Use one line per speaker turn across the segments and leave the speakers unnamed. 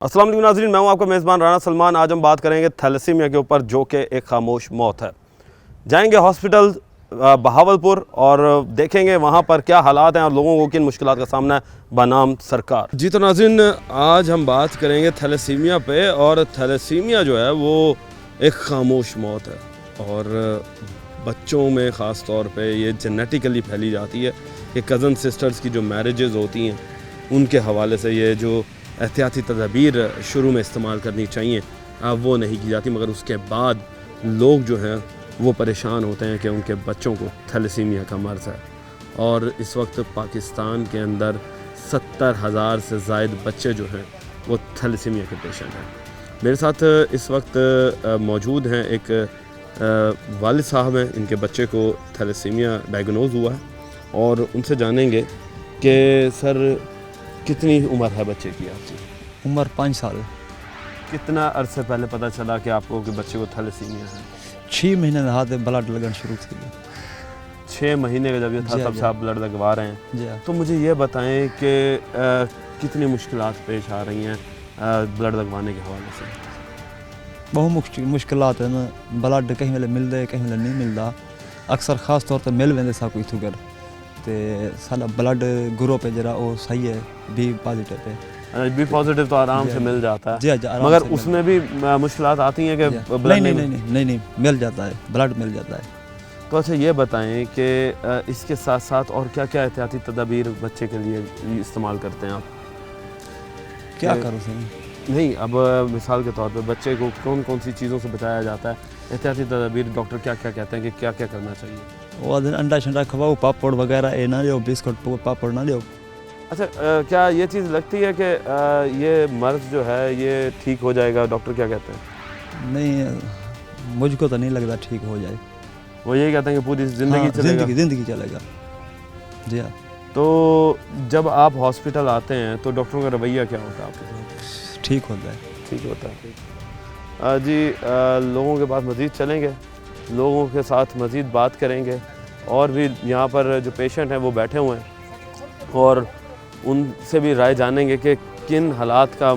अस्सलाम वालेकुम नाज़रीन, मैं हूं आपका मेज़बान राना सलमान। आज हम बात करेंगे थैलेसीमिया के ऊपर, जो कि एक खामोश मौत है। जाएंगे हॉस्पिटल बहावलपुर और देखेंगे वहां पर क्या हालात हैं और लोगों को किन मुश्किलात का सामना है बनाम सरकार। जी तो नाज़रीन, आज हम बात करेंगे थैलेसीमिया पे। और थैलेसीमिया जो है वो एक खामोश मौत है और बच्चों में ख़ास तौर पे ये जेनेटिकली फैली जाती है कि कज़न सिस्टर्स की जो मैरिजेज़ होती हैं उनके हवाले से ये जो एहतियाती तदबीर शुरू में इस्तेमाल करनी चाहिए वो नहीं की जाती, मगर उसके बाद लोग जो हैं वो परेशान होते हैं कि उनके बच्चों को थैलेसीमिया का मर्ज़ है। और इस वक्त पाकिस्तान के अंदर 70,000 से ज़ायद बच्चे जो हैं वो थैलेसीमिया के पेशेंट हैं। मेरे साथ इस वक्त मौजूद हैं एक वालिद साहब हैं, इनके बच्चे को थैलेसीमिया डायग्नोज़ हुआ है और उनसे जानेंगे कि सर कितनी उम्र है बच्चे की आपकी?
उम्र 5 साल।
कितना अरसे पहले पता चला कि आपको कि बच्चे को थैलेसीमिया है?
6 महीने हाथ ब्लड लगन शुरू थी।
6 महीने का जब ये था तब से आप ब्लड लगवा रहे हैं
जी।
तो मुझे ये बताएं कि कितनी मुश्किलात पेश आ रही हैं ब्लड लगवाने के हवाले से?
बहुत मुश्किलात है ना, ब्लड कहीं वेले मिलता है कहीं वेले नहीं मिलता। अक्सर खास तौर पर मिल वेंदे सा कोई थुगर ते साला ब्लड ग्रुप है जरा वो सही है, बी पॉजिटिव है।
बी पॉजिटिव तो आराम से मिल जाता है
जी,
मगर उसमें भी मुश्किलात आती हैं कि ब्लड
नहीं मिल जाता है, ब्लड मिल जाता है।
तो अच्छा ये बताएं कि इसके साथ साथ और क्या क्या एहतियाती तदबीर बच्चे के लिए इस्तेमाल करते हैं आप?
क्या करो सर?
नहीं, अब मिसाल के तौर पे बच्चे को कौन कौन सी चीज़ों से बचाया जाता है? एहतियाती तदबीर डॉक्टर क्या क्या कहते हैं कि क्या क्या करना चाहिए?
वो अंडा शंडा खवाओ, पापड़ वगैरह ये ना दो, बिस्कुट पापड़ ना दो।
अच्छा, क्या ये चीज़ लगती है कि ये मर्ज़ जो है ये ठीक हो जाएगा? डॉक्टर क्या कहते हैं?
नहीं, मुझको तो नहीं लगता ठीक हो जाए।
वो यही कहते हैं कि पूरी ज़िंदगी चलेगा?
ज़िंदगी चलेगा जी हाँ।
तो जब आप हॉस्पिटल आते हैं तो डॉक्टरों का रवैया क्या होता है आपके साथ?
ठीक होता है।
ठीक होता है जी। लोगों के पास मज़ीद चलेंगे, लोगों के साथ मज़ीद बात करेंगे और भी यहाँ पर जो पेशेंट हैं वो बैठे हुए हैं और उनसे भी राय जानेंगे कि किन हालात का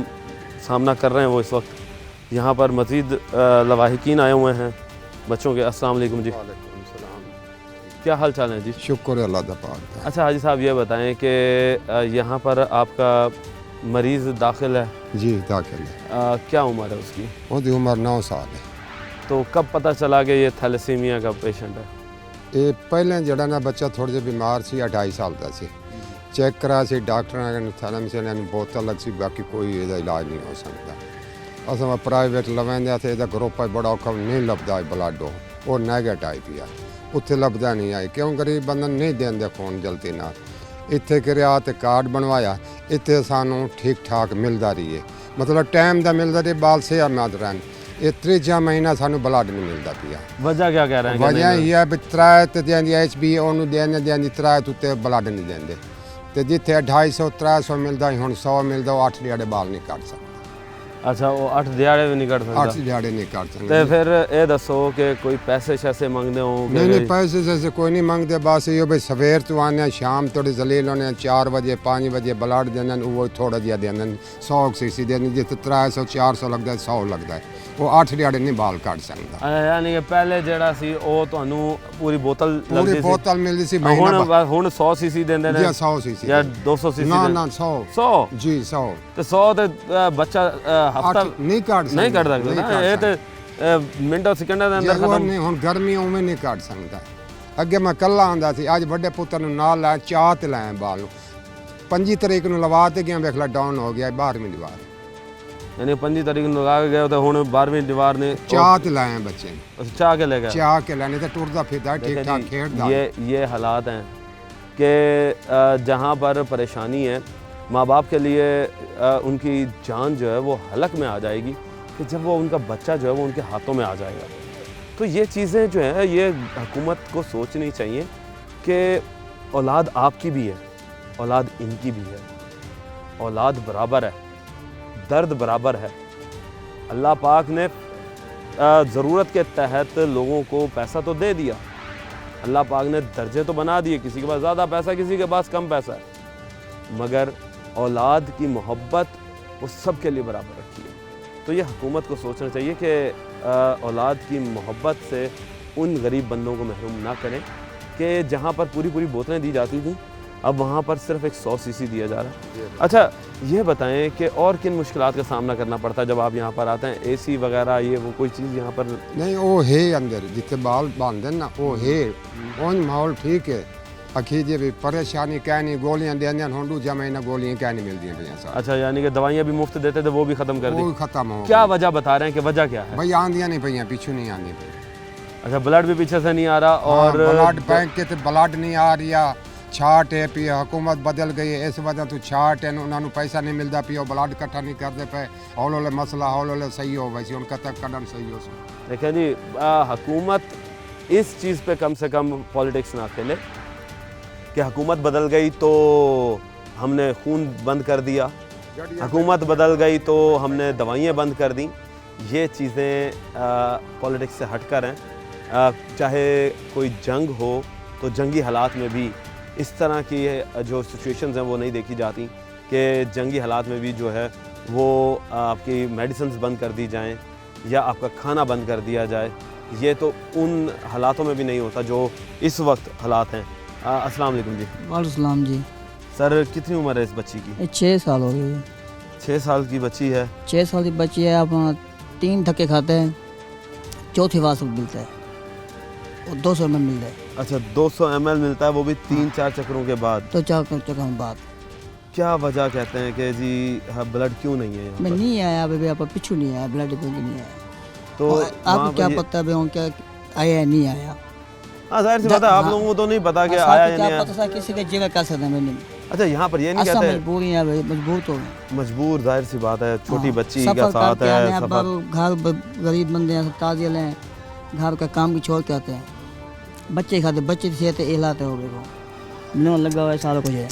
सामना कर रहे हैं वो इस वक्त। यहाँ पर मज़ीद लवाहिकीन आए हुए हैं बच्चों के। अस्सलाम वालेकुम जी। क्या हाल चाल है जी?
शुक्र अल्लाह दा पाक।
अच्छा हाजी साहब, ये बताएं कि यहाँ पर आपका मरीज़ दाखिल है?
जी दाखिल है।
क्या उम्र है उसकी?
उसकी उम्र 9 साल है।
तो कब पता चला कि ये थैलेसीमिया का पेशेंट है?
ये पहले जड़ा ना बच्चा थोड़े जे बीमार सी, 2.5 साल का सी। चेक करा सी डॉक्टर ने थैलेसीमिया ने बोतल लग सी, बाकी कोई इसका इलाज नहीं हो सकता। अस प्राइवेट लवेंदे थे, इसका ग्रुप बड़ा औखा नहीं लभदा ब्लड, वो नेगेटिव है, उत्थे लभदा नहीं है। क्यों गरीब बंदा नहीं देंदे खून जल्दी ना। इत्थे करिया ते कार्ड बनवाया, इत्थे सानू ठीक ठाक मिलता रही है, मतलब टाइम का मिलता रही, बाल सेहतमंद रहन। ये 3 महीना सानू ब्लड नहीं मिलता पिया।
वजह क्या कह रहे हैं?
वजह यह है भी 3 तो देंदी HB ओनू देने 3 तो ब्लड नहीं देंदे ते जिथे 250 300 मिलता हुण 100 मिलता, 8 दिहाड़े बाल नहीं कट सकता।
अच्छा, वो 8 दिहाड़े भी नहीं कट सकता?
8 दिहाड़े नहीं कट सकते।
तो फिर ये दसो कि कोई पैसे शैसे मंगते हो?
नहीं पैसे जैसे कोई नहीं मंगते, बस ये भाई सवेर तो आने शाम थोड़ी जलील होने 4 बजे 5 बजे ब्लड देने, वो थोड़ा जिहा देने 100 cc देने, जिथे 300 400 लगता है 100 लगता है, वो 8 दिहाड़े नहीं बाल कट सकता।
यानी कि पहले जेड़ा सी वो ਤੁਹਾਨੂੰ पूरी बोतल लगदी सी?
बोतल मिलती सी महीना।
ਹੁਣ 100 cc ਦਿੰਦੇ ਨੇ?
जी 100 cc
या 200 cc?
ना 100
100
जी 100
ਤੇ 100 ਤੇ ਬੱਚਾ ਹਫਤਾ
नहीं काट
नहीं कट सकਦਾ ਨਾ? ਇਹ ਤੇ ਮਿੰਟਾਂ ਸਕਿੰਟਾਂ ਦੇ ਅੰਦਰ ਖਤਮ।
नहीं हुण गर्मी उमें नहीं काट सकता। अगे मैं कल्ला आंदा सी, अज बड़े पुत्र ਨੂੰ ਨਾਲ ਲਾਇਆ, ਚਾਹ ਤੇ ਲਾਇਆ ਬਾਲ ਨੂੰ। 25 ਤਰੀਕ ਨੂੰ ਲਵਾ ਤੇ ਗਿਆ, ਵੇਖ ਲੈ ਡਾਊਨ ਹੋ ਗਿਆ 12ਵੀਂ ਦੀਵਾਰ।
यानी 25 तारीख ਨੂੰ ਲਗਾ ਕੇ ਗਏ ਤੇ ਹੁਣ 12ਵੀਂ ਦੀਵਾਰ ਨੇ
ਚਾਹ ਤੇ ਲਾਇਆ ਬੱਚੇ ਨੂੰ।
ਚਾਹ ਕੇ ਲੈ गया?
ਚਾਹ ਕੇ ਲਾਣੇ ਤੇ ਟੁਰਦਾ ਫਿਰਦਾ ठीक ठाक खेलता।
ये हालात हैं कि जहाँ पर परेशानी है, माँ बाप के लिए उनकी जान जो है वो हलक में आ जाएगी कि जब वो उनका बच्चा जो है वो उनके हाथों में आ जाएगा। तो ये चीज़ें जो हैं ये हुकूमत को सोचनी चाहिए कि औलाद आपकी भी है, औलाद इनकी भी है, औलाद बराबर है, दर्द बराबर है। अल्लाह पाक ने ज़रूरत के तहत लोगों को पैसा तो दे दिया, अल्लाह पाक ने दर्जे तो बना दिए, किसी के पास ज़्यादा पैसा किसी के पास कम पैसा है, मगर औलाद की मोहब्बत वो सब के लिए बराबर रखी है। तो ये हुकूमत को सोचना चाहिए कि औलाद की मोहब्बत से उन गरीब बंदों को महरूम ना करें कि जहाँ पर पूरी पूरी बोतलें दी जाती थी अब वहाँ पर सिर्फ एक 100 सीसी दिया जा रहा है। अच्छा ये बताएं कि और किन मुश्किलात का सामना करना पड़ता है जब आप यहाँ पर आते हैं? एसी वगैरह ये वो कोई चीज़ यहाँ पर
नहीं वो है अंदर जितने बाल बांधे ना वो है उन माहौल ठीक है। अखीजे भी परेशानी क्या नहीं गोलियां देंगे होंडू जमाना गोलियां क्या नहीं मिलती भैया साहब।
अच्छा यानी कि दवाइयाँ भी मुफ्त देते थे वो भी ख़त्म कर
वो
दी।
भी खत्म हो
क्या वजह बता रहे हैं कि वजह क्या है?
भाई आंदियां नहीं भैया पीछू नहीं आंदी भैया।
अच्छा ब्लड भी पीछे से नहीं आ रहा और
ब्लड बैंक के तो ब्लड नहीं आ रही है छाट है पी हुकूमत बदल गई है इस वजह तो छाट है उन्होंने पैसा नहीं मिलता पियो ब्लड इकट्ठा नहीं करते पे हौले मसला हौले सही हो वैसे उनका तक कदम सही हो।
देखिए जी हुकूमत इस चीज़ पे कम से कम पॉलिटिक्स ना खेले कि हुकूमत बदल गई तो हमने खून बंद कर दिया, हुकूमत बदल गई तो हमने दवाइयाँ बंद कर दी। ये चीज़ें पॉलिटिक्स से हटकर हैं। चाहे कोई जंग हो तो जंगी हालात में भी इस तरह की जो सिचुएशंस हैं वो नहीं देखी जाती कि जंगी हालात में भी जो है वो आपकी मेडिसिन्स बंद कर दी जाएं या आपका खाना बंद कर दिया जाए। ये तो उन हालातों में भी नहीं होता जो इस वक्त हालात हैं। अस्सलाम वालेकुम जी।
वालेकुम जी।
सर कितनी उम्र है इस बच्ची की?
6 साल हो गए।
6 साल की बच्ची है।
6 साल की बच्ची है। आप 3 धक्के खाते हैं, चौथी बार सब मिलता है और 200 में मिलता है।
अच्छा 200 ml मिलता है वो भी 3-4 चक्रों के बाद।
तो 4 चक्कर बाद
क्या वजह कहते हैं कि जी हाँ ब्लड क्यों नहीं है यहाँ
मैं
पर?
नहीं आया बेबी, आप पीछू नहीं आया, ब्लड बैंक नहीं आया।
तो
और
वहाँ
आपको
पर
क्या
ये-
पता है क्या आया है नहीं आया?
हाँ जाहिर सी बात है आप
हाँ।
लोगों को तो नहीं पता कि
हाँ,
आया
साथ
या
क्या
नहीं आया।
पता था किसी के जेल कर सकते हैं मैंने।
अच्छा यहाँ पर ये नहीं
असल
कहते
मजबूरी है भाई, मजबूर तो हैं।
मजबूर, जाहिर सी बात है छोटी
हाँ,
बच्ची
सफर
का साथ
करके आने
है
अब
सफर।
घर गरीब बंदे हैं, ताजिल हैं, घर का काम भी छोड़ के आते हैं। बच्चे खाते, बच्चे की सेहत हिलाते हो देखो मिलने लगा हुआ है सारा कुछ है।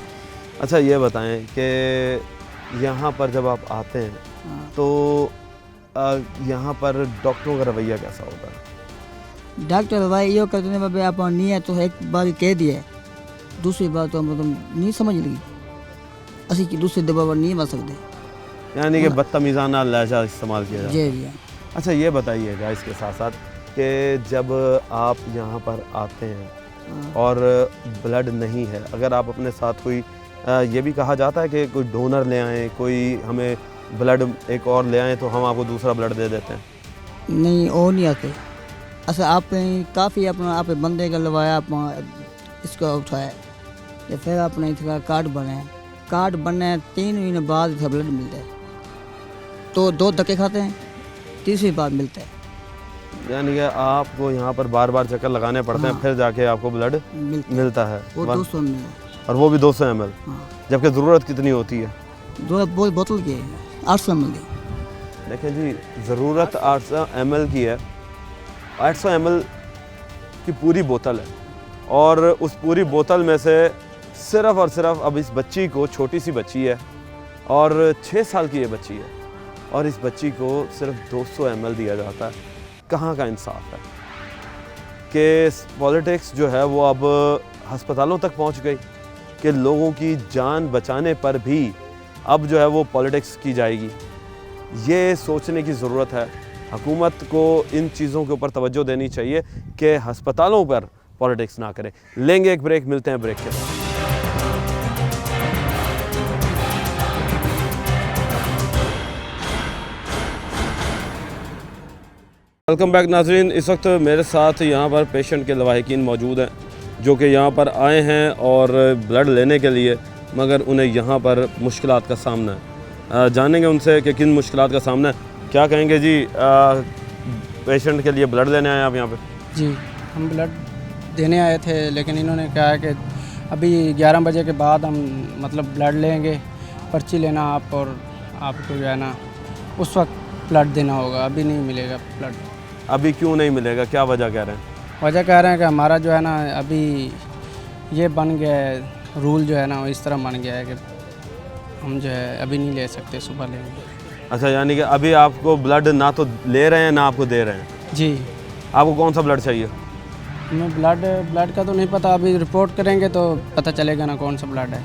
अच्छा ये बताएं कि यहाँ पर जब आप आते हैं
हाँ।
तो यहाँ पर डॉक्टरों का रवैया कैसा होता है?
डॉक्टर भाई यो कहते हैं बाबा आप नहीं है तो एक बार कह दिया, दूसरी बार तो हम नहीं समझ लगी असी की दूसरी दबा पर नहीं बन सकते।
यानी कि बदतमीज़ाना लहजा इस्तेमाल किया जाता है।
जी भैया।
अच्छा ये बताइएगा इसके साथ साथ कि जब आप यहाँ पर आते हैं
हाँ।
और ब्लड नहीं है, अगर आप अपने साथ कोई ये भी कहा जाता है कि कोई डोनर ले आएँ, कोई हमें ब्लड एक और ले आएँ तो हम आपको दूसरा ब्लड दे देते हैं?
नहीं वो नहीं आते। अच्छा आप काफ़ी अपना आप बंदे का लवाया आप इसका उठाया तो फिर अपने इसका कार्ड बने, कार्ड बने 3 महीने बाद इसका ब्लड मिलता है तो 2 धक्के खाते हैं, तीसरी बार मिलता है।
यानी कि आपको यहाँ पर बार बार चक्कर लगाने पड़ते हैं
हाँ।
फिर जाके आपको ब्लड मिलता है
वो 200 में।
और वो भी 200 ml,
हाँ
जबकि ज़रूरत कितनी होती है?
दो बोतल की 800 मिल गई।
देखें जी ज़रूरत 800 ml की है, 800 ml की पूरी बोतल है और उस पूरी बोतल में से सिर्फ़ और सिर्फ अब इस बच्ची को, छोटी सी बच्ची है और 6 साल की ये बच्ची है और इस बच्ची को सिर्फ 200 ml दिया जाता है। कहाँ का इंसाफ है कि पॉलिटिक्स जो है वो अब अस्पतालों तक पहुँच गई कि लोगों की जान बचाने पर भी अब जो है वो पॉलिटिक्स की जाएगी। ये सोचने की ज़रूरत है, हुकूमत को इन चीज़ों के ऊपर तवज्जो देनी चाहिए कि अस्पतालों पर पॉलिटिक्स ना करें। लेंगे एक ब्रेक, मिलते हैं ब्रेक के बाद। वेलकम बैक नाजरीन। इस वक्त मेरे साथ यहाँ पर पेशेंट के लवाहिकीन मौजूद हैं जो कि यहाँ पर आए हैं और ब्लड लेने के लिए, मगर उन्हें यहाँ पर मुश्किलात का सामना है। जानेंगे उनसे कि किन मुश्किलात का सामना है। क्या कहेंगे जी, पेशेंट के लिए ब्लड लेने आए आप यहाँ पे?
जी हम ब्लड देने आए थे लेकिन इन्होंने कहा कि अभी 11 बजे के बाद हम मतलब ब्लड लेंगे, पर्ची लेना आप और आपको जो है ना उस वक्त ब्लड देना होगा, अभी नहीं मिलेगा ब्लड।
अभी क्यों नहीं मिलेगा, क्या वजह कह रहे हैं?
वजह कह रहे हैं कि हमारा जो है ना अभी ये बन गया है, रूल जो है ना इस तरह बन गया है कि हम जो है अभी नहीं ले सकते, सुबह लेंगे।
अच्छा यानी कि अभी आपको ब्लड ना तो ले रहे हैं ना आपको दे रहे हैं।
जी
आपको कौन सा ब्लड चाहिए?
हमें ब्लड का तो नहीं पता, अभी रिपोर्ट करेंगे तो पता चलेगा ना कौन सा ब्लड है।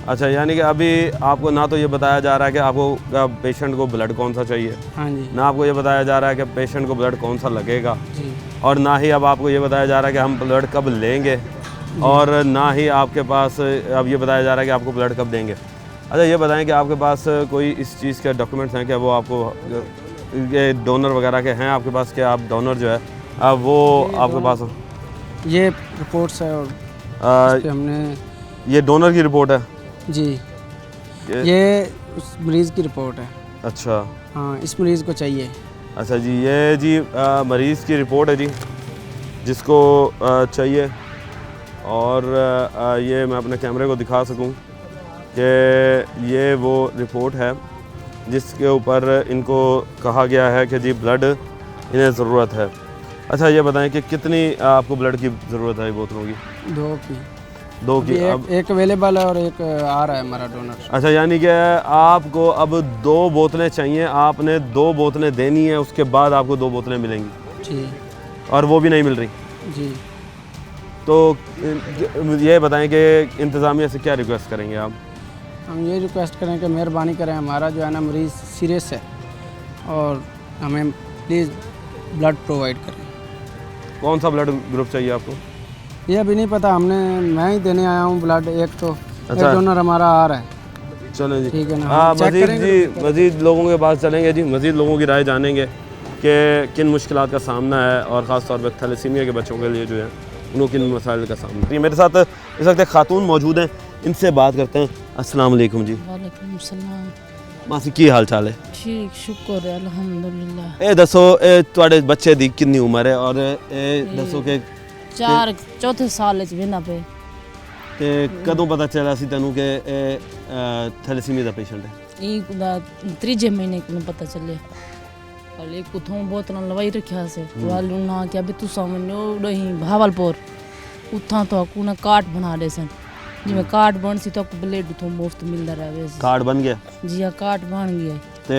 अच्छा, यानी कि अभी आपको ना तो ये बताया जा रहा है कि आपको पेशेंट को ब्लड कौन सा चाहिए,
हाँ जी
ना आपको ये बताया जा रहा है कि पेशेंट को ब्लड कौन सा लगेगा,
जी
और ना ही अब आपको ये बताया जा रहा है कि हम ब्लड कब लेंगे, और ना ही आपके पास अब ये बताया जा रहा है कि आपको ब्लड कब देंगे। अच्छा, ये बताएं कि आपके पास कोई इस चीज़ के डॉक्यूमेंट्स हैं क्या, वो आपको ये डोनर वगैरह के हैं आपके पास, क्या आप डोनर जो है अब वो आपके पास हो?
ये रिपोर्ट्स है और
आ,
इस पे हमने
ये डोनर की रिपोर्ट है?
जी ये उस मरीज़ की रिपोर्ट है।
अच्छा
हाँ, इस मरीज़ को चाहिए।
अच्छा जी, ये जी मरीज़ की रिपोर्ट है जी, जिसको चाहिए, और ये मैं अपने कैमरे को दिखा सकूं कि ये वो रिपोर्ट है जिसके ऊपर इनको कहा गया है कि जी ब्लड इन्हें ज़रूरत है। अच्छा, ये बताएं कि कितनी आपको ब्लड की ज़रूरत है बोतलों की? दो की। अब
एक अवेलेबल है और एक आ रहा है हमारा डोनर।
अच्छा, यानी कि आपको अब 2 बोतलें चाहिए, आपने 2 बोतलें देनी है, उसके बाद आपको 2 बोतलें मिलेंगी,
जी
और वो भी नहीं मिल रही।
जी
तो ये बताएं कि इंतज़ामिया से क्या रिक्वेस्ट करेंगे आप?
हम ये रिक्वेस्ट करें कि मेहरबानी करें, हमारा जो है ना मरीज़ सीरियस है और हमें प्लीज़ ब्लड प्रोवाइड करें।
कौन सा ब्लड ग्रुप चाहिए आपको?
ये अभी नहीं पता, मैं ही देने आया हूँ ब्लड। एक तो
अच्छा।
एक डोनर हमारा आ रहा है।
चलें जी,
ठीक है ना,
हाँ,
चेक
मज़ीद
करेंगे
जी, मज़ीद लोगों के पास चलेंगे जी, मज़ीद लोगों की राय जानेंगे कि किन मुश्किलात का सामना है, और ख़ास तौर पर थैलेसीमिया के बच्चों के लिए जो है उनको किन मसाइल का सामना है। मेरे साथ इस वक्त एक खातून मौजूद हैं, इनसे बात करते हैं। अस्सलाम वालेकुम जी।
वालेकुम सलाम।
मासी की हाल चाल है?
ठीक, शुक्र है अल्हम्दुलिल्लाह।
ए दसो ਤੁਹਾਡੇ ਬੱਚੇ ਦੀ कितनी उम्र है, और दसो कि
चार चौथे साल च बिना पे
ਤੇ ਕਦੋਂ ਪਤਾ ਚੱਲਿਆ ਸੀ ਤੈਨੂੰ ਕਿ ਇਹ ਥੈਲੇਸੀਮੀਆ ਦਾ ਪੇਸ਼ੈਂਟ ਹੈ?
त्रीजे महीने को पता चले। हले कुथों बोतल लवाई रखा से वालू ना क्या भी तू सामने रही भावलपुर उथा तो कुना कार्ड बना रहे सन, जिवें कार्ड बन सी तो ब्लड तो मुफ्त मिलदा रहे।
कार्ड बन गया
जी हां, कार्ड बन गया
ਤੇ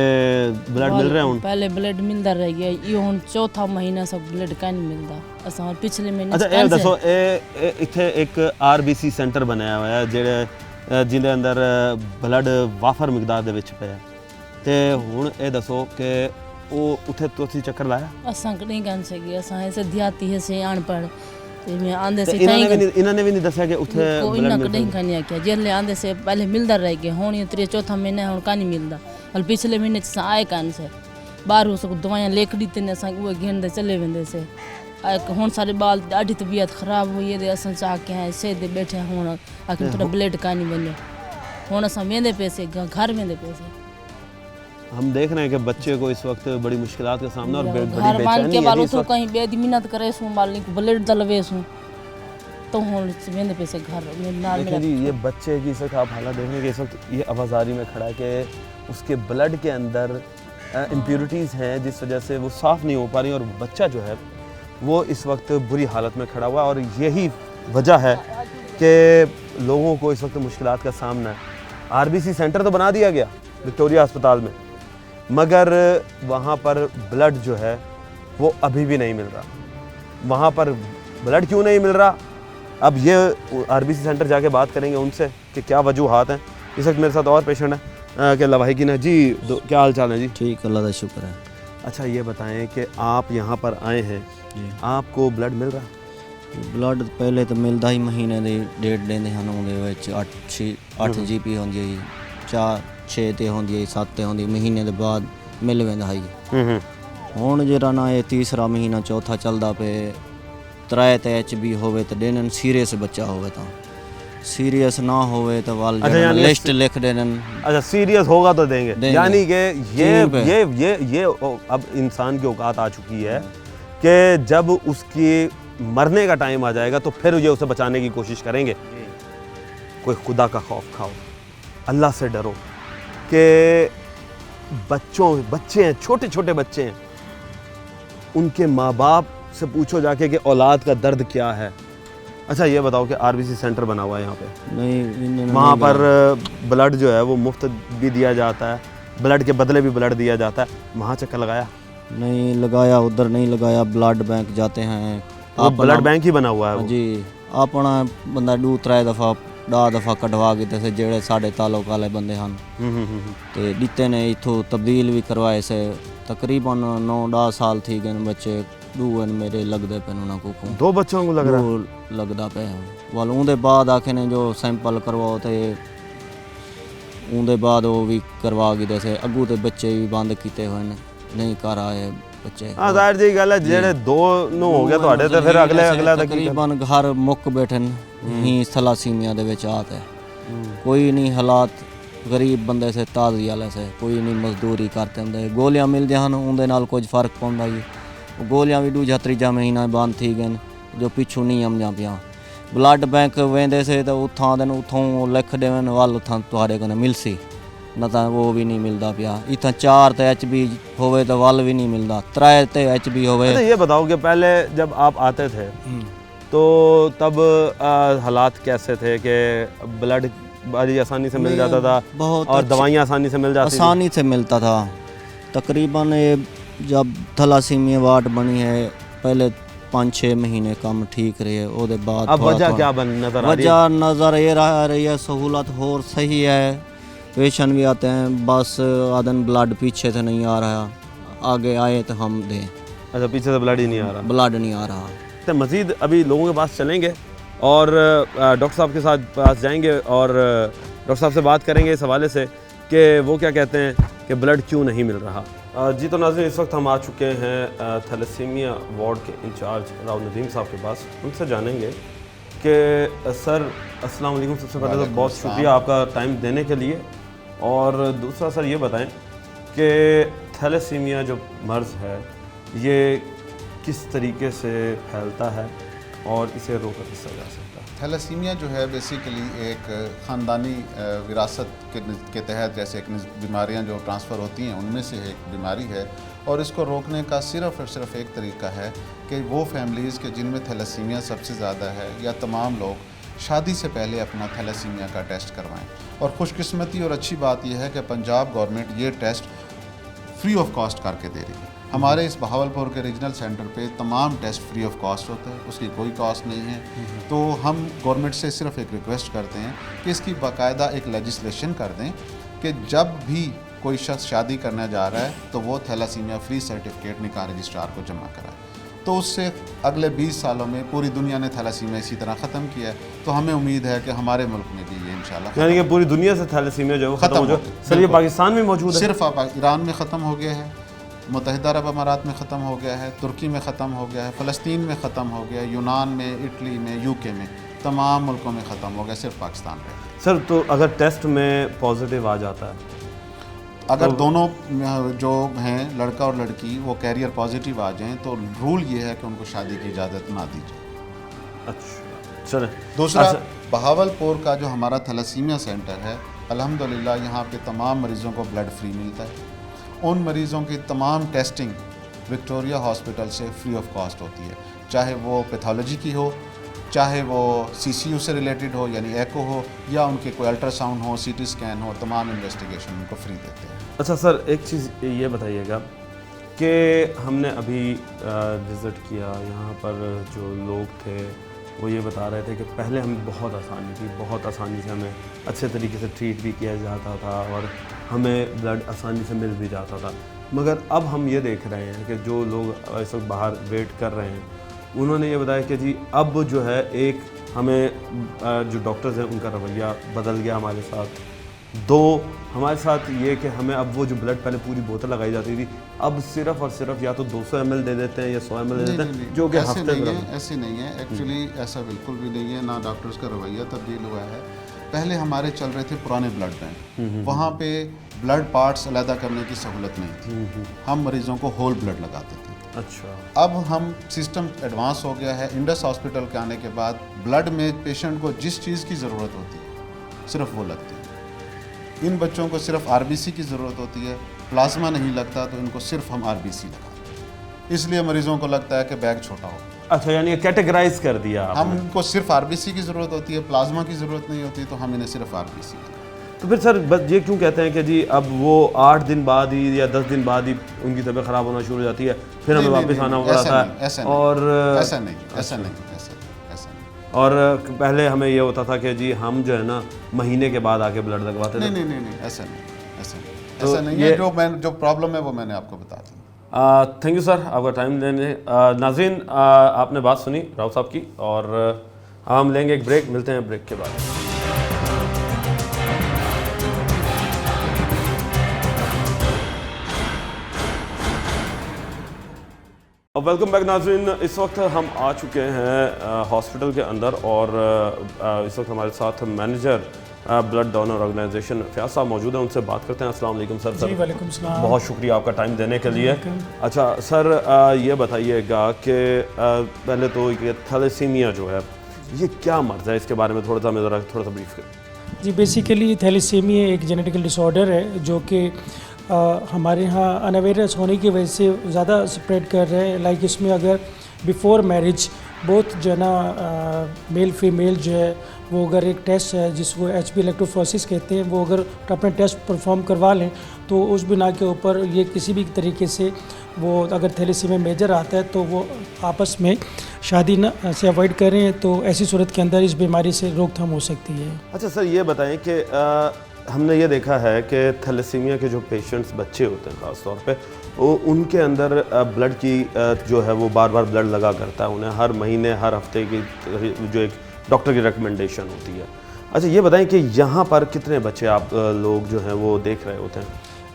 ब्लड मिल रहा है ਹੁਣ?
पहले ब्लड मिलदा रह गया, ये हुन चौथा महीना सब ब्लड का नहीं मिलदा। असा पिछले महीने
अच्छा, ਇਹ ਦੱਸੋ ਇਹ ਇੱਥੇ ਇੱਕ ਆਰਬੀਸੀ ਸੈਂਟਰ ਬਣਾਇਆ ਹੋਇਆ ਜਿਹੜੇ ਜਿਹਦੇ ਅੰਦਰ ਬਲੱਡ ਵਾਫਰ ਮਿਕਦਾਰ ਦੇ ਵਿੱਚ ਪਿਆ, ਤੇ ਹੁਣ ਇਹ ਦੱਸੋ ਕਿ ਉਹ ਉੱਥੇ ਤੁਸੀਂ ਚੱਕਰ ਲਾਇਆ?
असा नहीं गन सकी, असा ऐसे देहाती है से अनपढ़ ते मैं आंदे
ਤੇ
से
ਇਹਨਾਂ ਨੇ ਵੀ नहीं दसिया कि ਉੱਥੇ
कोई
ब्लड
ना
मिलता
कहीं
है?
का नहीं आख्या, जेले आंदे से पहले मिलदा रह गया, हुन ये त्रीया चौथा महीना हुन का नहीं मिलदा। हल पिछले महीने च आए कान से बाहर हो सको दवाइयां लेखड़ी ते असा वो घेंदे चले वेंदे से। हुन सारे बाल ॾाढी तबीयत खराब हुई है, असा चाह के हैं से दे बैठे हुन आखिर थोड़ा ब्लड का नहीं बने, हुन असा वेंदे पैसे घर वेंदे पैसे।
हम देख रहे हैं कि बच्चे को इस वक्त बड़ी मुश्किलात का सामना और बड़ी
घर मान
बेचैनी
के
है
बाल
जी इस
तो
वक्त।
कहीं बेदी मिन्नत करे सू मालिक ब्लड दलवे सू तो हुन वेंदे पैसे घर में नाल
देखिए जी, ये बच्चे की इस वक्त आप हालत देख रहे हैं कि इस वक्त ये आवाजारी में खड़ा है कि उसके ब्लड के अंदर इम्प्योरिटीज़ हैं, जिस वजह से वो साफ़ नहीं हो पा रही, और बच्चा जो है वो इस वक्त बुरी हालत में खड़ा हुआ है, और यही वजह है कि लोगों को इस वक्त मुश्किलात का सामना है। आरबीसी सेंटर तो बना दिया गया विक्टोरिया अस्पताल में, मगर वहाँ पर ब्लड जो है वो अभी भी नहीं मिल रहा। वहाँ पर ब्लड क्यों नहीं मिल रहा, अब ये आरबीसी सेंटर जाके बात करेंगे उनसे कि क्या वजूहात हैं। इस वक्त मेरे साथ और पेशेंट है कि लवाहिकीन है जी। क्या हाल चाल है जी?
ठीक, अल्लाह का शुक्र है।
अच्छा, ये बताएं कि आप यहाँ पर आए हैं, आपको ब्लड मिल रहा है?
ब्लड पहले तो मिलता ही महीने ਦੀ ਡੇਟ ਲੈਂਦੇ ਹਨ, ਉਹਦੇ ਵਿੱਚ 8 ਜੀਪੀ ਹੁੰਦੀ ਹੈ, 4 6 ਤੇ ਹੁੰਦੀ ਹੈ, 7 ਤੇ ਹੁੰਦੀ, ਮਹੀਨੇ ਦੇ ਬਾਅਦ ਮਿਲ ਜਾਂਦਾ ਹੈ। ਹੁਣ ਜਿਹੜਾ ਨਾ ਇਹ ਤੀਸਰਾ ਮਹੀਨਾ ਚੌਥਾ ਚੱਲਦਾ ਪਏ, 3 ਤੇ ਐਚਬੀ ਹੋਵੇ ਤਾਂ ਦੇਣ, ਸੀਰੀਅਸ ਬੱਚਾ ਹੋਵੇ ਤਾਂ सीरियस ना होवे तो वाल लिस्ट लिख देना।
अच्छा, सीरियस होगा तो देंगे। यानी कि ये अब इंसान की औकात आ चुकी है कि जब उसकी मरने का टाइम आ जाएगा तो फिर ये उसे बचाने की कोशिश करेंगे। कोई खुदा का खौफ खाओ, अल्लाह से डरो कि बच्चे हैं, छोटे छोटे बच्चे हैं, उनके माँ बाप से पूछो जाके कि औलाद का दर्द क्या है। अच्छा, ये बताओ कि आरबीसी सेंटर बना हुआ है यहाँ पे,
नहीं
वहाँ पर ब्लड जो है वो मुफ्त भी दिया जाता है, ब्लड के बदले भी ब्लड दिया जाता है, वहाँ चक्कर लगाया?
नहीं लगाया, उधर नहीं लगाया। ब्लड बैंक जाते हैं,
वो ब्लड बैंक ही बना हुआ है वो।
जी, अपना बंदा 2-3 दफ़ा 10 ਦਫਾ ਕਢਵਾ ਕੀਤੇ ਸੇ ਜਿਹੜੇ ਸਾਡੇ ਤਾਲੁਕ ਵਾਲੇ ਬੰਦੇ ਹਨ ਤੇ ਦਿੱਤੇ ਨੇ ਇਥੋਂ ਤਬਦੀਲ ਵੀ ਕਰਵਾਏ ਸੇ ਤਕਰੀਬਨ 9-10 ਸਾਲ ਥੀ ਗਏ ਬੱਚੇ ਦੂਨ ਮੇਰੇ ਲੱਗਦੇ ਪੈਨ ਉਹਨਾਂ ਕੋ
2 बच्चों को लग रहा है?
ਲੱਗਦਾ ਪਿਆ ਵਾਲ ਉਹਦੇ ਬਾਅਦ ਆਖੇ ਨੇ ਜੋ ਸੈਂਪਲ ਕਰਵਾਓ ਤੇ ਉਹਦੇ ਬਾਅਦ ਉਹ ਵੀ ਕਰਵਾ ਗਏ ਸੇ ਅੱਗੂ ਤੇ ਬੱਚੇ ਵੀ ਬੰਦ ਕੀਤੇ ਹੋਏ ਨੇ ਨਹੀਂ ਕਰ ਆਏ ਬੱਚੇ
हाँ जाहिर जी गल है ਜਿਹੜੇ 2 ਨੂੰ ਹੋ ਗਿਆ ਤੁਹਾਡੇ ਤੇ ਫਿਰ ਅਗਲਾ ਦਾ ਕੀ
ਤਕਰੀਬਨ ਘਰ ਮੁੱਕ ਬੈਠੇ ਨੇ ਹੀ ਥੈਲਾਸੀਮੀਆ ਦੇ ਵਿੱਚ ਆਤ ਹੈ ਕੋਈ ਨਹੀਂ ਹਾਲਾਤ ਗਰੀਬ ਬੰਦੇ ਸੇ ਤਾਜ਼ੀ ਵਾਲੇ ਸੇ ਕੋਈ ਨਹੀਂ ਮਜ਼ਦੂਰੀ ਕਰਦੇ ਹੁੰਦੇ ਗੋਲੀਆਂ ਮਿਲਦੀਆਂ ਹਨ ਉਹਦੇ ਨਾਲ ਕੁਝ ਫਰਕ ਪਾਉਂਦਾ ਜੀ ਗੋਲੀਆਂ ਵੀ ਦੂਜਾ ਤੀਜਾ ਮਹੀਨਾ ਬੰਦ ਥੀ ਗਏ ਜੋ ਪਿੱਛੋਂ ਨਹੀਂ ਆਉਂਦੀਆਂ ਪਿਆ ਬਲੱਡ ਬੈਂਕ ਵੇਂਦੇ ਸੇ ਤਾਂ ਉਥਾਂ ਦੇ ਉਥੋਂ ਲਿਖ ਦੇਵਨ ਵੱਲ ਉਥਾਂ ਤੁਹਾਡੇ ਕੋਲ ਮਿਲ ਸੀ ਨਾ ਤਾਂ ਉਹ ਵੀ नहीं मिलता पिया इतना 4 तो HB होवे तो वल भी नहीं मिलता 3 तो HB होवे।
अच्छा ये बताओ कि पहले जब आप आते थे तो तब हालात कैसे थे कि ब्लड बड़ी आसानी से मिल जाता था
बहुत
और दवाइयाँ आसानी से मिल जाती थी?
आसानी से मिलता था तकरीबन ये जब थैलासीमिया वार्ड बनी है पहले 5-6 महीने कम ठीक रहे उसके बाद
अब वजह क्या बन नजर आ रही है?
वजह नज़र ये रही है सहूलत और सही है पेशेंट भी आते हैं बस आदन ब्लड पीछे से नहीं आ रहा आगे आए तो हम दें
अच्छा पीछे से ब्लड ही नहीं आ रहा?
ब्लड नहीं आ रहा
तो मज़ीद अभी लोगों के पास चलेंगे और डॉक्टर साहब के साथ पास जाएंगे और डॉक्टर साहब से बात करेंगे इस हवाले से कि वो क्या कहते हैं कि ब्लड क्यों नहीं मिल रहा। जी तो नाज़रीन इस वक्त हम आ चुके हैं थैलेसीमिया वार्ड के इंचार्ज राव नदीम साहब के पास उनसे जानेंगे कि सर अस्सलाम वालेकुम। सबसे पहले तो बहुत शुक्रिया आपका टाइम देने के लिए और दूसरा सर ये बताएं कि थैलेसीमिया जो मर्ज़ है ये किस तरीके से फैलता है और इसे रोका किस जा सकता है?
थैलेसीमिया जो है बेसिकली एक ख़ानदानी विरासत के तहत जैसे एक बीमारियां जो ट्रांसफ़र होती हैं उनमें से एक बीमारी है और इसको रोकने का सिर्फ़ और सिर्फ एक तरीका है कि वो फैमिलीज़ के जिनमें थैलेसीमिया सबसे ज़्यादा है या तमाम लोग शादी से पहले अपना थैलेसीमिया का टेस्ट करवाएं। और खुशकिस्मती और अच्छी बात यह है कि पंजाब गवर्नमेंट ये टेस्ट फ्री ऑफ कॉस्ट करके दे रही है। हमारे इस बहावलपुर के रीजनल सेंटर पे तमाम टेस्ट फ्री ऑफ कॉस्ट होते हैं उसकी कोई कॉस्ट नहीं है। तो हम गवर्नमेंट से सिर्फ एक रिक्वेस्ट करते हैं कि इसकी बाकायदा एक लेजिस्लेशन कर दें कि जब भी कोई शख्स शादी करने जा रहा है तो वो थैलेसीमिया फ्री सर्टिफिकेट निकाह रजिस्ट्रार को जमा कराए। तो उससे अगले 20 सालों में पूरी दुनिया ने थैलेसीमिया इसी तरह ख़त्म किया है तो हमें उम्मीद है कि हमारे मुल्क में भी ये इंशाल्लाह
यानी कि पूरी दुनिया से थैलेसीमिया जो ख़त्म हो जाए। सर ये पाकिस्तान में मौजूद है?
सिर्फ ईरान में ख़त्म हो गया है, मुत्तहिदा अरब अमारात में ख़त्म हो गया है, तुर्की में ख़त्म हो गया है, फ़लस्तीन में ख़त्म हो गया है, यूनान में, इटली में, UK में, तमाम मुल्कों में ख़त्म हो गया, सिर्फ पाकिस्तान रह गया।
सर तो अगर टेस्ट में पॉजिटिव आ जाता है
अगर दोनों जो हैं लड़का और लड़की वो कैरियर पॉजिटिव आ जाएं तो रूल ये है कि उनको शादी की इजाज़त ना दी जाए।
अच्छा चलें।
दूसरा बहावलपुर का जो हमारा थैलेसीमिया सेंटर है अल्हम्दुलिल्लाह यहाँ पे तमाम मरीज़ों को ब्लड फ्री मिलता है। उन मरीज़ों की तमाम टेस्टिंग विक्टोरिया हॉस्पिटल से फ्री ऑफ कॉस्ट होती है, चाहे वो पैथोलॉजी की हो, चाहे वो CCU से रिलेटेड हो यानी एको हो या उनके कोई अल्ट्रासाउंड हो, CT स्कैन हो, तमाम इन्वेस्टिगेशन उनको फ्री देते हैं।
अच्छा सर एक चीज़ ये बताइएगा कि हमने अभी विज़िट किया यहाँ पर जो लोग थे वो ये बता रहे थे कि पहले हमें बहुत आसानी थी, बहुत आसानी से हमें अच्छे तरीके से ट्रीट भी किया जाता था और हमें ब्लड आसानी से मिल भी जाता था। मगर अब हम ये देख रहे हैं कि जो लोग इस वक्त बाहर वेट कर रहे हैं उन्होंने ये बताया कि जी अब जो है एक हमें जो डॉक्टर्स हैं उनका रवैया बदल गया हमारे साथ। दो हमारे साथ ये कि हमें अब वो जो ब्लड पहले पूरी बोतल लगाई जाती थी अब सिर्फ और सिर्फ या तो 200 ml दे देते हैं या 100 ml दे देते हैं जो कि
ऐसे
हफ्ते
नहीं
में
है, ऐसे नहीं है एक्चुअली ऐसा बिल्कुल भी नहीं है, ना डॉक्टर्स का रवैया तब्दील हुआ है। पहले हमारे चल रहे थे पुराने ब्लड बैंक, वहाँ पे ब्लड पार्ट्स अलहदा करने की सहूलत नहीं थी, हम मरीज़ों को होल ब्लड लगाते थे।
अच्छा
अब हम सिस्टम एडवांस हो गया है, इंडस हॉस्पिटल के आने के बाद ब्लड में पेशेंट को जिस चीज़ की ज़रूरत होती है सिर्फ वो लगती है। इन बच्चों को सिर्फ RBC की ज़रूरत होती है, प्लाज्मा नहीं लगता तो इनको सिर्फ हम RBC लगाते हैं, इसलिए मरीज़ों को लगता है कि बैग छोटा हो।
अच्छा यानी कैटेगराइज कर दिया
हम
आपने।
इनको सिर्फ RBC की ज़रूरत होती है, प्लाज्मा की ज़रूरत नहीं होती, तो हम इन्हें सिर्फ RBC लगाते हैं।
तो फिर सर बस ये क्यों कहते हैं कि जी अब वो 8 दिन बाद ही या 10 दिन बाद ही उनकी तबीयत ख़राब होना शुरू हो जाती है फिर हमें
नहीं,
वापस
नहीं,
आना
नहीं,
पड़ा
ऐसा
था
नहीं, ऐसा नहीं,
और
ऐसा नहीं, ऐसा नहीं, ऐसा नहीं, ऐसा नहीं।
और पहले हमें ये होता था कि जी हम जो है ना महीने के बाद आके ब्लड लगवाते थे।
नहीं, ऐसा नहीं, ऐसा नहीं,
तो
ऐसा नहीं है। जो प्रॉब्लम है वो मैंने आपको बता दी।
थैंक यू सर आपका टाइम देने। नाज़रीन आपने बात सुनी राव साहब की, और हम लेंगे एक ब्रेक, मिलते हैं ब्रेक के बाद। वेलकम बैक नाज़रीन। इस वक्त हम आ चुके हैं हॉस्पिटल के अंदर, और इस वक्त हमारे साथ manager blood donor organisation Fayaz साहब मौजूद हैं, उनसे बात करते हैं। अस्सलाम वालेकुम सर।
जी वालेकुम सलाम।
बहुत शुक्रिया आपका टाइम देने के लिए। अच्छा सर, ये बताइएगा कि पहले तो ये थैलेसीमिया जो है ये क्या मर्ज़ है, इसके बारे में थोड़ा सा ब्रीफ करें।
जी बेसिकली थैलेसीमिया एक जेनेटिकल डिसऑर्डर है जो कि हमारे यहाँ अनअवेयरनेस होने की वजह से ज़्यादा स्प्रेड कर रहे हैं। लाइक इसमें अगर बिफोर मैरिज बोथ जो है ना मेल फीमेल जो है वो अगर एक टेस्ट है जिसको HB इलेक्ट्रोफोरेसिस कहते हैं, वो अगर अपने टेस्ट परफॉर्म करवा लें तो उस बिना के ऊपर ये किसी भी तरीके से वो अगर थैलेसीमिया मेजर आता है तो वो आपस में शादी न से अवॉइड करें, तो ऐसी सूरत के अंदर इस बीमारी से रोकथाम हो सकती है।
अच्छा सर, ये बताएं कि हमने ये देखा है कि थैलेसीमिया के जो पेशेंट्स बच्चे होते हैं ख़ास तौर पे, वो उनके अंदर ब्लड की जो है वो बार बार ब्लड लगा करता है, उन्हें हर महीने हर हफ्ते की जो एक डॉक्टर की रिकमेंडेशन होती है। अच्छा ये बताएं कि यहाँ पर कितने बच्चे आप लोग जो हैं वो देख रहे होते हैं?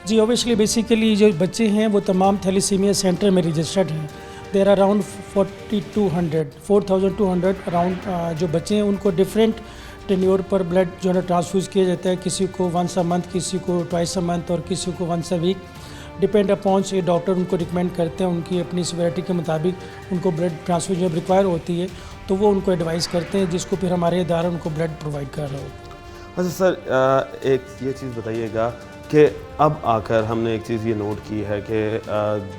जी ऑब्वियसली बेसिकली जो बच्चे हैं वो तमाम थैलेसीमिया सेंटर में रजिस्टर्ड हैं। देर आर अराउंड 4,200 अराउंड जो बच्चे हैं उनको डिफरेंट टेन्योर पर ब्लड जो है ट्रांसफ्यूज़ किया जाता है। किसी को वंस अ मंथ, किसी को ट्वाइस अ मंथ और किसी को once a week, depend upon से डॉक्टर उनको रिकमेंड करते हैं। उनकी अपनी सिवियरिटी के मुताबिक उनको ब्लड ट्रांसफ्यूजन रिक्वायर होती है तो वो उनको एडवाइस करते हैं, जिसको फिर हमारे इदारा उनको ब्लड प्रोवाइड कर रहा होता है।
अच्छा सर, एक ये चीज़ बताइएगा कि अब आकर हमने एक चीज़ ये नोट की है कि